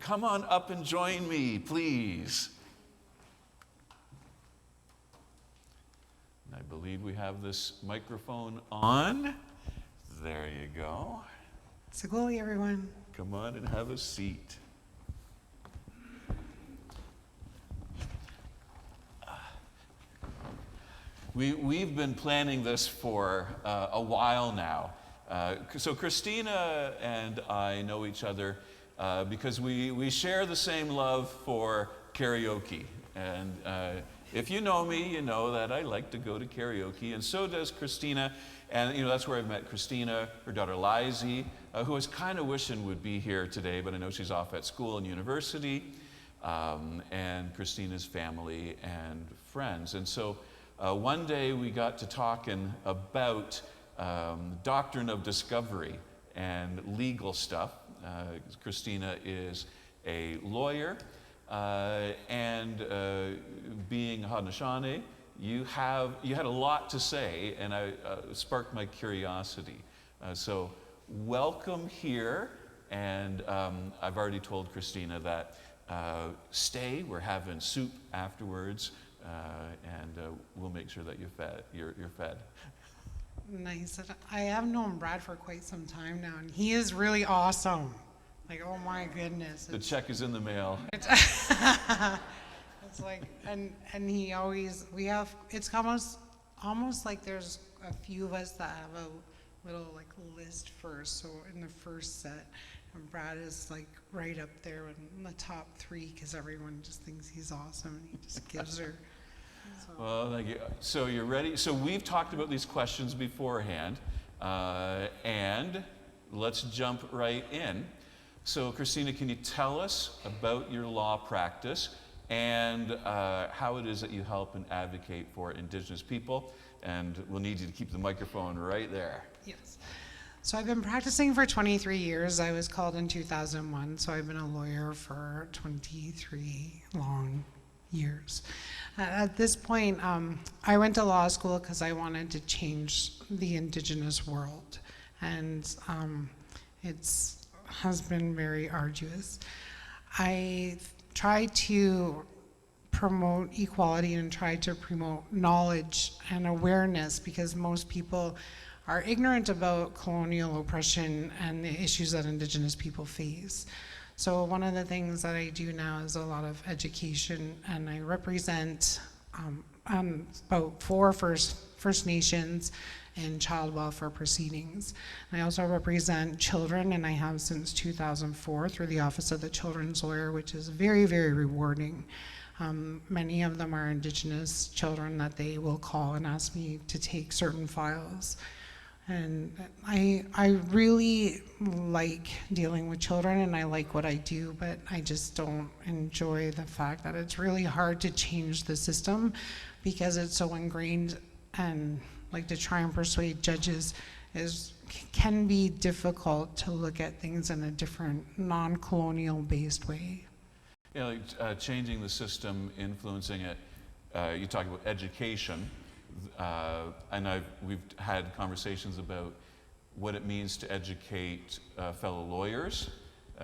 come on up and join me, please. I believe we have this microphone on. There you go. Sagoli, everyone. Come on and have a seat. We've been planning this for a while now. So Christina and I know each other because we share the same love for karaoke. And if you know me, you know that I like to go to karaoke, and so does Christina. And that's where I've met Christina, her daughter Lizzie, who I was kind of wishing would be here today, but I know she's off at school and university, and Christina's family and friends. And so one day we got to talking about doctrine of discovery and legal stuff. Christina is a lawyer, and being Haudenosaunee, you had a lot to say, and I sparked my curiosity. So welcome here, and I've already told Christina that stay. We're having soup afterwards, and we'll make sure that you're fed. Nice. I have known Brad for quite some time now, and he is really awesome. Like, oh my goodness. The check is in the mail. It's like, and he always, it's almost like there's a few of us that have a little like list first. So in the first set, and Brad is like right up there in the top 3 because everyone just thinks he's awesome, and he just gives her. So. Well, thank you. So you're ready? So we've talked about these questions beforehand, and let's jump right in. So Christina, can you tell us about your law practice and how it is that you help and advocate for Indigenous people? And we'll need you to keep the microphone right there. Yes. So I've been practicing for 23 years. I was called in 2001, so I've been a lawyer for 23 long years. At this point, I went to law school because I wanted to change the Indigenous world, and has been very arduous. I try to promote equality and try to promote knowledge and awareness because most people are ignorant about colonial oppression and the issues that Indigenous people face. So one of the things that I do now is a lot of education, and I represent about 4 First Nations in child welfare proceedings. And I also represent children, and I have since 2004 through the Office of the Children's Lawyer, which is very, very rewarding. Many of them are Indigenous children that they will call and ask me to take certain files. And I really like dealing with children, and I like what I do, but I just don't enjoy the fact that it's really hard to change the system because it's so ingrained, and like to try and persuade judges can be difficult to look at things in a different non-colonial based way. Changing the system, influencing it, you talk about education. And we've had conversations about what it means to educate fellow lawyers.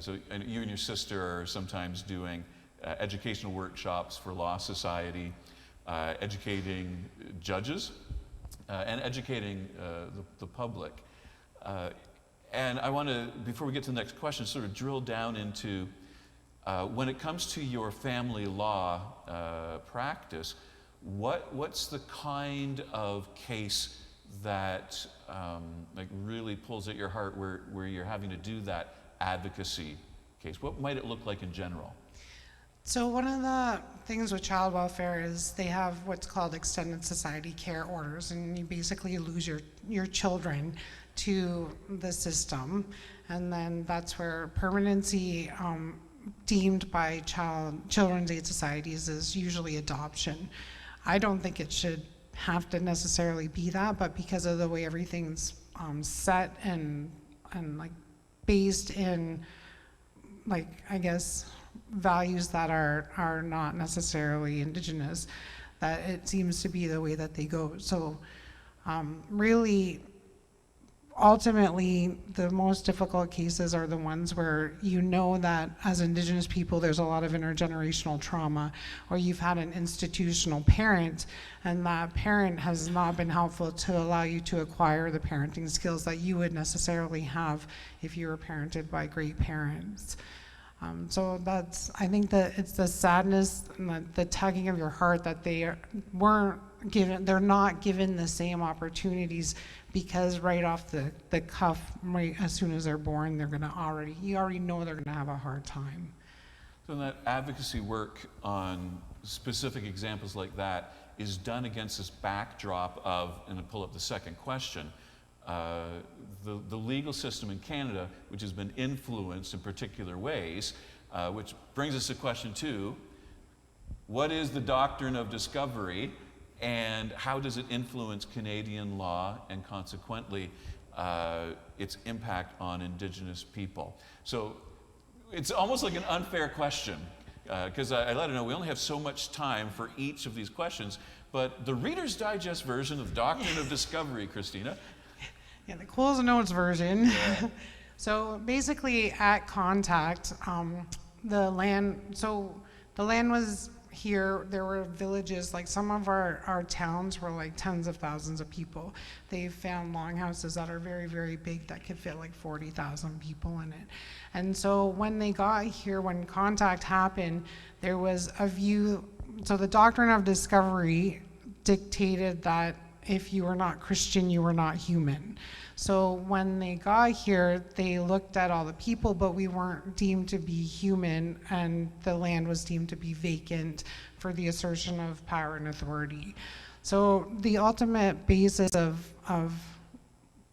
So and you and your sister are sometimes doing educational workshops for Law Society, educating judges, and educating the public. And I want to, before we get to the next question, sort of drill down into when it comes to your family law practice, what's the kind of case that like really pulls at your heart where you're having to do that advocacy case? What might it look like in general? So one of the things with child welfare is they have what's called extended society care orders, and you basically lose your children to the system, and then that's where permanency deemed by children's aid societies is usually adoption. I don't think it should have to necessarily be that, but because of the way everything's set and like based in, like, I guess, values that are not necessarily Indigenous, that it seems to be the way that they go. So really ultimately, the most difficult cases are the ones where you know that as Indigenous people, there's a lot of intergenerational trauma, or you've had an institutional parent, and that parent has not been helpful to allow you to acquire the parenting skills that you would necessarily have if you were parented by great parents. So I think that it's the sadness and the tugging of your heart that they're not given the same opportunities, because right off the cuff, right as soon as they're born, you already know they're gonna have a hard time. So that advocacy work on specific examples like that is done against this backdrop of, and to pull up the second question, the legal system in Canada, which has been influenced in particular ways, which brings us to question 2. What is the doctrine of discovery, and how does it influence Canadian law and consequently its impact on Indigenous people? So it's almost like an unfair question, because I let her know we only have so much time for each of these questions, but the Reader's Digest version of Doctrine of Discovery, Christina. Yeah, the Coles Notes version. Yeah. So basically, at contact, the land was here. There were villages, like some of our towns were like tens of thousands of people. They found longhouses that are very, very big that could fit like 40,000 people in it. And so when they got here, when contact happened, there was a view. So the doctrine of discovery dictated that if you were not Christian, you were not human. So when they got here, they looked at all the people, but we weren't deemed to be human, and the land was deemed to be vacant for the assertion of power and authority. So the ultimate basis of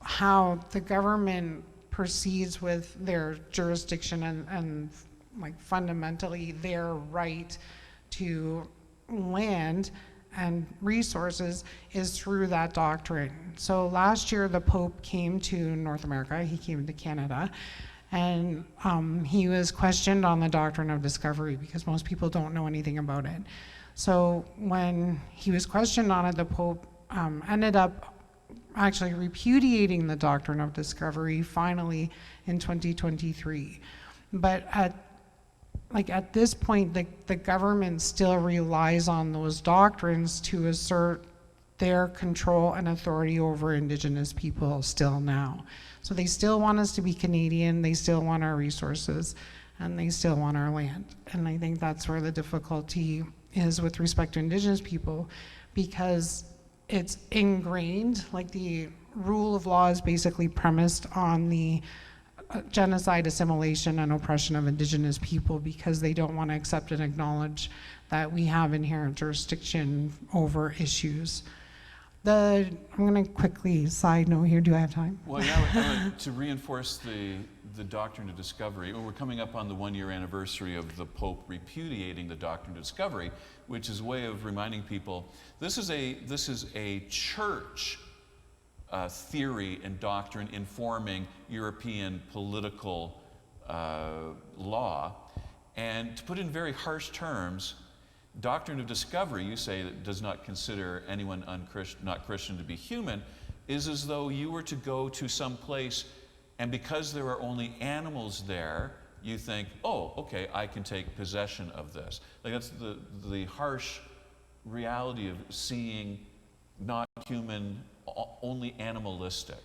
how the government proceeds with their jurisdiction and like fundamentally their right to land and resources is through that doctrine. So last year the Pope came to North America, he came to Canada, and he was questioned on the doctrine of discovery because most people don't know anything about it. So when he was questioned on it, the Pope ended up actually repudiating the doctrine of discovery finally in 2023. But at this point, the government still relies on those doctrines to assert their control and authority over Indigenous people still now. So they still want us to be Canadian, they still want our resources, and they still want our land. And I think that's where the difficulty is with respect to Indigenous people, because it's ingrained, like the rule of law is basically premised on the genocide, assimilation, and oppression of Indigenous people, because they don't want to accept and acknowledge that we have inherent jurisdiction over issues. I'm going to quickly side note here. Do I have time? Well, yeah, to reinforce the doctrine of discovery, we're coming up on the 1-year anniversary of the Pope repudiating the doctrine of discovery, which is a way of reminding people this is a church theory and doctrine informing European political law. And to put it in very harsh terms, doctrine of discovery, you say, that does not consider anyone not Christian to be human, is as though you were to go to some place, and because there are only animals there, you think, oh, okay, I can take possession of this. Like, that's the harsh reality of seeing not human, only animalistic.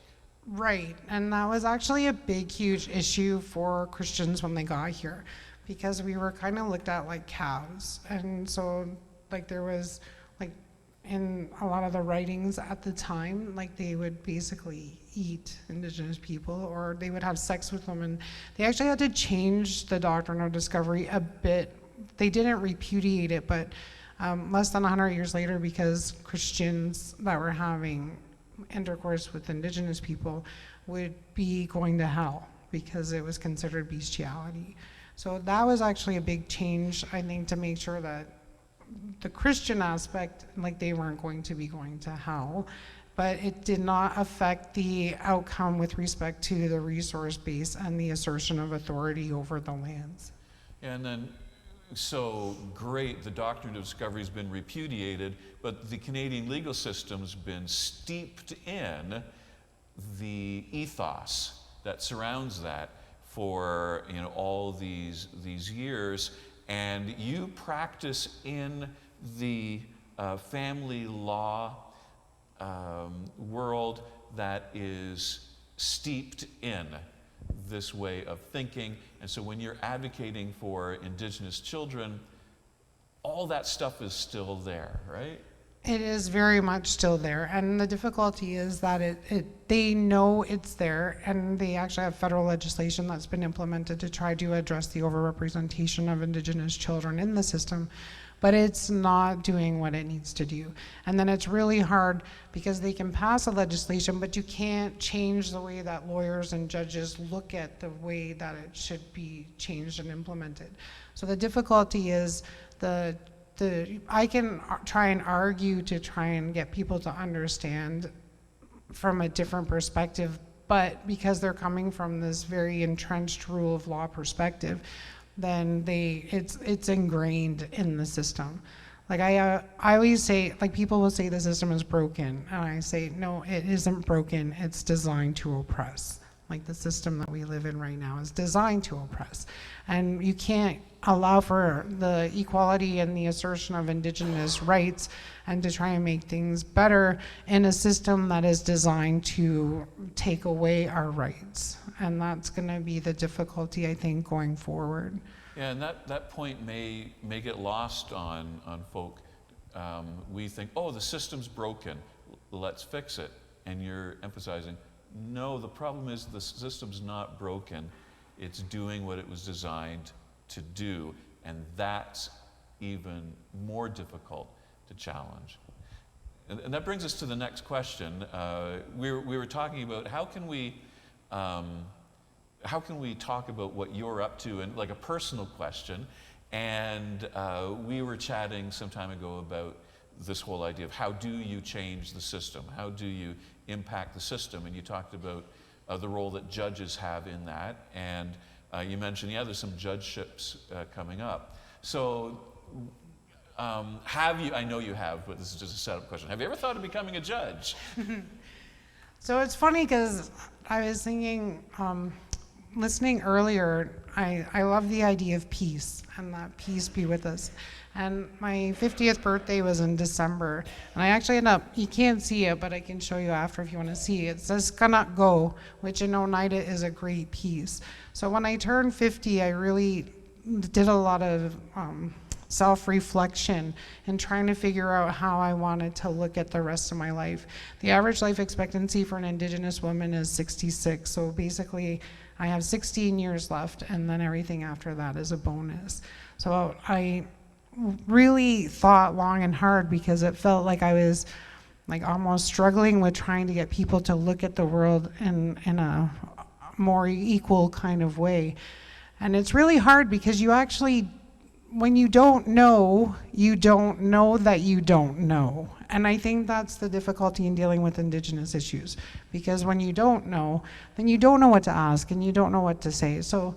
Right, and that was actually a big, huge issue for Christians when they got here, because we were kind of looked at like cows. And so, like, there was, like, in a lot of the writings at the time, like, they would basically eat Indigenous people, or they would have sex with them, and they actually had to change the doctrine of discovery a bit. They didn't repudiate it, but less than 100 years later, because Christians that were having intercourse with Indigenous people would be going to hell because it was considered bestiality. So that was actually a big change, I think, to make sure that the Christian aspect, like, they weren't going to be going to hell, but it did not affect the outcome with respect to the resource base and the assertion of authority over the lands. And then, so great, the doctrine of discovery has been repudiated, but the Canadian legal system's been steeped in the ethos that surrounds that for all these years, and you practice in the family law world that is steeped in this way of thinking. And so when you're advocating for Indigenous children, all that stuff is still there, right? It is very much still there, and the difficulty is that they know it's there, and they actually have federal legislation that's been implemented to try to address the overrepresentation of Indigenous children in the system, but it's not doing what it needs to do. And then it's really hard because they can pass a legislation, but you can't change the way that lawyers and judges look at the way that it should be changed and implemented. So the difficulty is I can try and argue to try and get people to understand from a different perspective, but because they're coming from this very entrenched rule of law perspective, then it's ingrained in the system. Like I always say, like people will say the system is broken, and I say no, it isn't broken. It's designed to oppress. Like the system that we live in right now is designed to oppress, and you can't allow for the equality and the assertion of Indigenous rights and to try and make things better in a system that is designed to take away our rights. And that's going to be the difficulty, I think, going forward. Yeah, and that point may get lost on folk. We think, oh, the system's broken, let's fix it. And you're emphasizing, no, the problem is the system's not broken. It's doing what it was designed to do, and that's even more difficult to challenge. And that brings us to the next question. We were talking about how can we talk about what you're up to, and like a personal question. And we were chatting some time ago about this whole idea of how do you change the system? How do you impact the system? And you talked about the role that judges have in that. And you mentioned, there's some judgeships coming up. So have you, I know you have, but this is just a setup question. Have you ever thought of becoming a judge? So it's funny because I was thinking, listening earlier, I love the idea of peace, and that peace be with us. And my 50th birthday was in December, and I actually ended up, you can't see it, but I can show you after if you want to see. It says "Cannot Go," which in Oneida is a great piece. So when I turned 50, I really did a lot of self-reflection and trying to figure out how I wanted to look at the rest of my life. The average life expectancy for an Indigenous woman is 66, so basically I have 16 years left, and then everything after that is a bonus. So I really thought long and hard because it felt like I was like almost struggling with trying to get people to look at the world in a more equal kind of way. And it's really hard because you actually, when you don't know that you don't know. And I think that's the difficulty in dealing with Indigenous issues, because when you don't know, then you don't know what to ask and you don't know what to say. So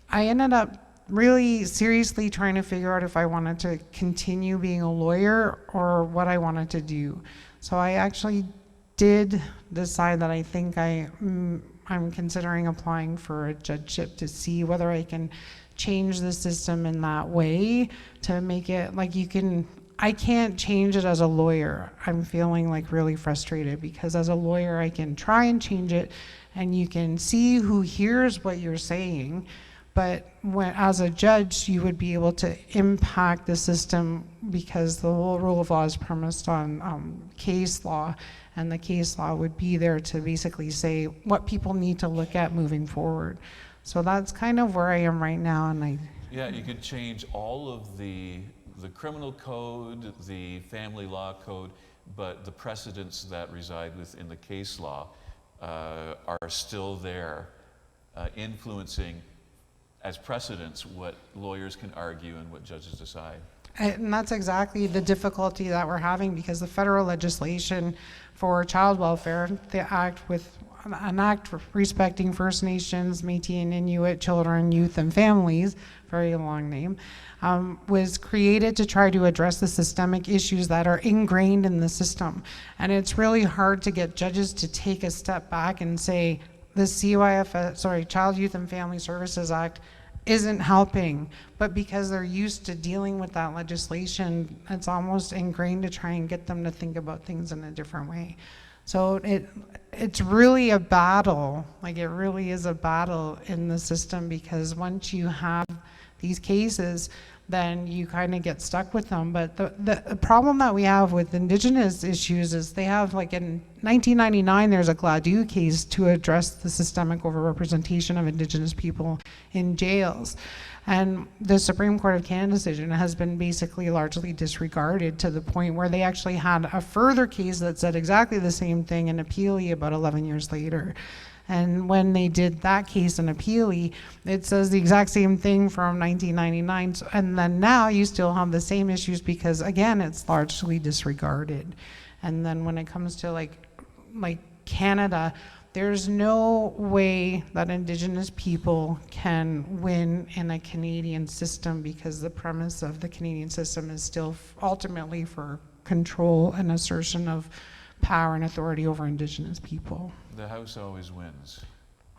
I ended up really seriously trying to figure out if I wanted to continue being a lawyer or what I wanted to do. So I actually did decide that I think I'm considering applying for a judgeship to see whether I can change the system in that way to make it like I can't change it as a lawyer. I'm feeling like really frustrated because as a lawyer I can try and change it and you can see who hears what you're saying. But as a judge, you would be able to impact the system because the whole rule of law is premised on case law, and the case law would be there to basically say what people need to look at moving forward. So that's kind of where I am right now. And you could change all of the criminal code, the family law code, but the precedents that reside within the case law are still there, influencing as precedents what lawyers can argue and what judges decide. And that's exactly the difficulty that we're having because the federal legislation for child welfare, the act with an act respecting First Nations, Métis and Inuit children, youth, and families, very long name, was created to try to address the systemic issues that are ingrained in the system. And it's really hard to get judges to take a step back and say, the Child, Youth, and Family Services Act isn't helping, but because they're used to dealing with that legislation, it's almost ingrained to try and get them to think about things in a different way. So it's really a battle, like it really is a battle in the system, because once you have these cases, then you kind of get stuck with them. But the problem that we have with Indigenous issues is they have, like in 1999, there's a Gladue case to address the systemic overrepresentation of Indigenous people in jails. And the Supreme Court of Canada decision has been basically largely disregarded, to the point where they actually had a further case that said exactly the same thing in appealee about 11 years later. And when they did that case in appealee, it says the exact same thing from 1999. And then now you still have the same issues, because again, it's largely disregarded. And then when it comes to like Canada, there's no way that Indigenous people can win in a Canadian system, because the premise of the Canadian system is still ultimately for control and assertion of power and authority over Indigenous people. The House always wins.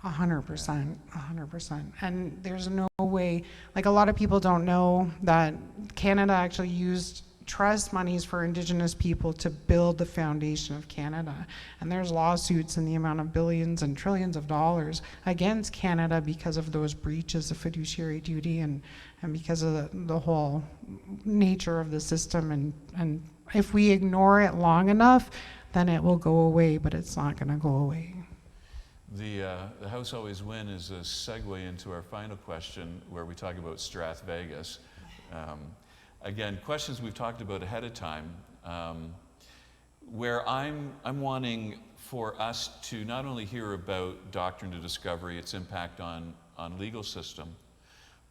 100%, 100%. And there's no way, like a lot of people don't know that Canada actually used trust monies for Indigenous people to build the foundation of Canada. And there's lawsuits in the amount of billions and trillions of dollars against Canada because of those breaches of fiduciary duty, and because of the whole nature of the system. And if we ignore it long enough, then it will go away, but it's not going to go away. The House always win is a segue into our final question, where we talk about Strath Vegas. Again, questions we've talked about ahead of time, where I'm wanting for us to not only hear about doctrine to discovery, its impact on legal system,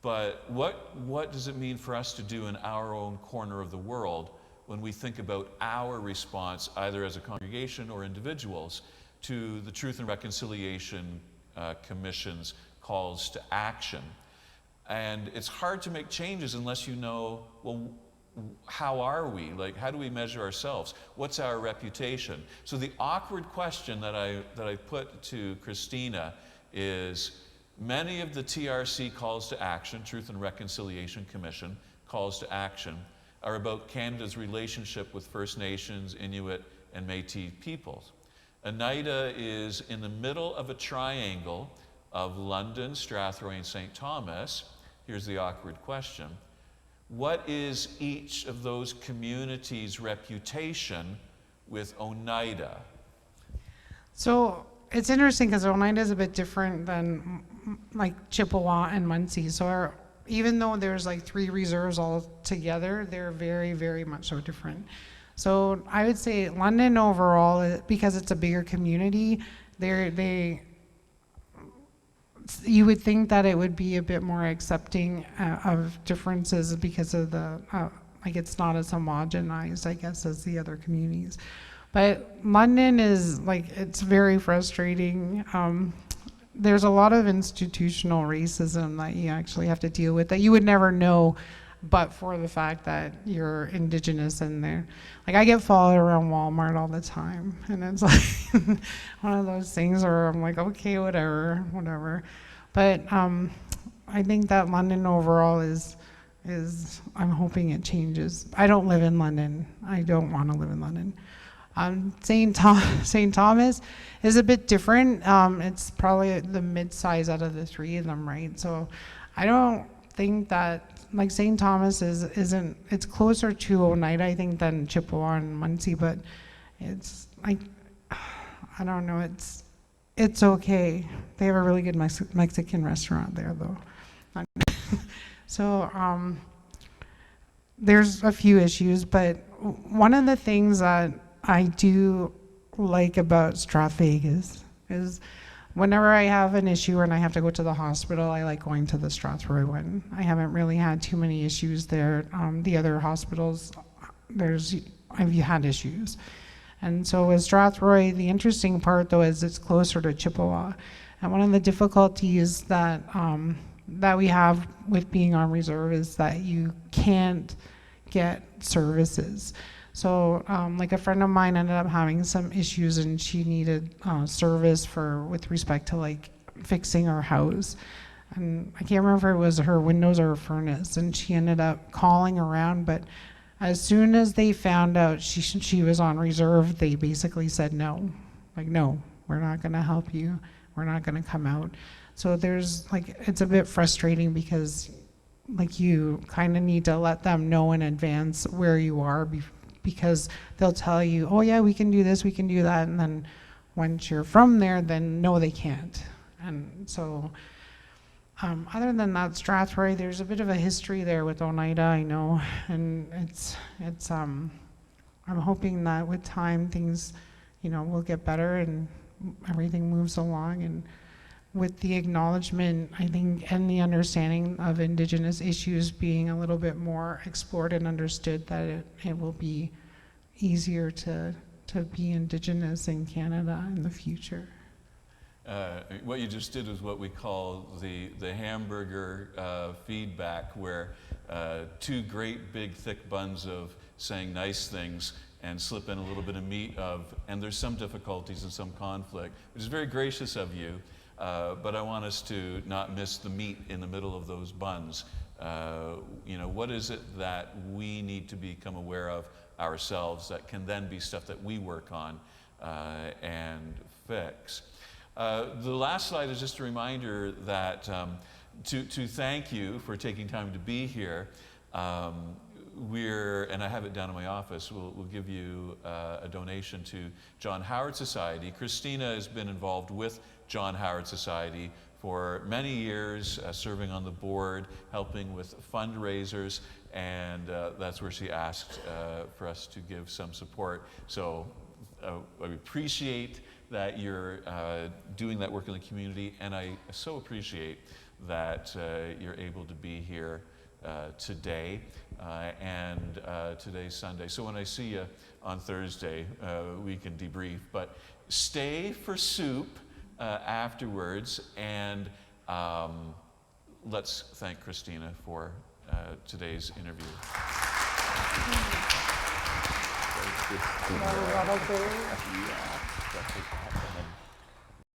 but what does it mean for us to do in our own corner of the world when we think about our response, either as a congregation or individuals, to the Truth and Reconciliation Commission's calls to action. And it's hard to make changes unless you know, well, how are we? Like, how do we measure ourselves? What's our reputation? So the awkward question that I put to Christina is, many of the TRC calls to action, Truth and Reconciliation Commission calls to action, are about Canada's relationship with First Nations, Inuit, and Métis peoples. Oneida is in the middle of a triangle of London, Strathroy, and St. Thomas. Here's the awkward question. What is each of those communities' reputation with Oneida? So it's interesting, because Oneida is a bit different than like Chippewa and Munsee. So even though there's like 3 reserves all together, they're very, very much so different. So I would say London overall, because it's a bigger community, you would think that it would be a bit more accepting of differences, because of like it's not as homogenized, I guess, as the other communities. But London is like, it's very frustrating. There's a lot of institutional racism that you actually have to deal with that you would never know, but for the fact that you're Indigenous in there. Like, I get followed around Walmart all the time, and it's like one of those things where I'm like, okay, whatever. But I think that London overall is I'm hoping it changes. I don't live in London. I don't want to live in London. St. Thomas is a bit different. It's probably the mid-size out of the 3 of them, right? So I don't think that, like, St. Thomas isn't, it's closer to Oneida, I think, than Chippewa and Munsee, but it's like, I don't know, it's okay. They have a really good Mexican restaurant there, though. So there's a few issues, but one of the things that I do like about Strath Vegas is whenever I have an issue and I have to go to the hospital, I like going to the Strathroy one. I haven't really had too many issues there. The other hospitals, I've had issues. And so with Strathroy, the interesting part though is it's closer to Chippewa. And one of the difficulties that that we have with being on reserve is that you can't get services. So like a friend of mine ended up having some issues and she needed service with respect to like fixing her house. And I can't remember if it was her windows or her furnace, and she ended up calling around, but as soon as they found out she was on reserve, they basically said no. Like, no, we're not gonna help you. We're not gonna come out. So there's like, it's a bit frustrating because like you kind of need to let them know in advance where you are because they'll tell you, oh yeah, we can do this, we can do that. And then once you're from there, then no, they can't. And so other than that, Strathroy, there's a bit of a history there with Oneida, I know, and it's I'm hoping that with time things, will get better and everything moves along, and with the acknowledgement, I think, and the understanding of Indigenous issues being a little bit more explored and understood, that it will be easier to be Indigenous in Canada in the future. What you just did is what we call the hamburger feedback, where two great big thick buns of saying nice things and slip in a little bit of meat and there's some difficulties and some conflict, which is very gracious of you, but I want us to not miss the meat in the middle of those buns. What is it that we need to become aware of ourselves that can then be stuff that we work on and fix? The last slide is just a reminder that to thank you for taking time to be here. And I have it down in my office, we'll give you a donation to John Howard Society. Christina has been involved with John Howard Society for many years, serving on the board, helping with fundraisers, and that's where she asked for us to give some support. So I appreciate that you're doing that work in the community, and I so appreciate that you're able to be here today, and today's Sunday. So when I see you on Thursday, we can debrief, but stay for soup afterwards, and let's thank Christina for today's interview. Thank you.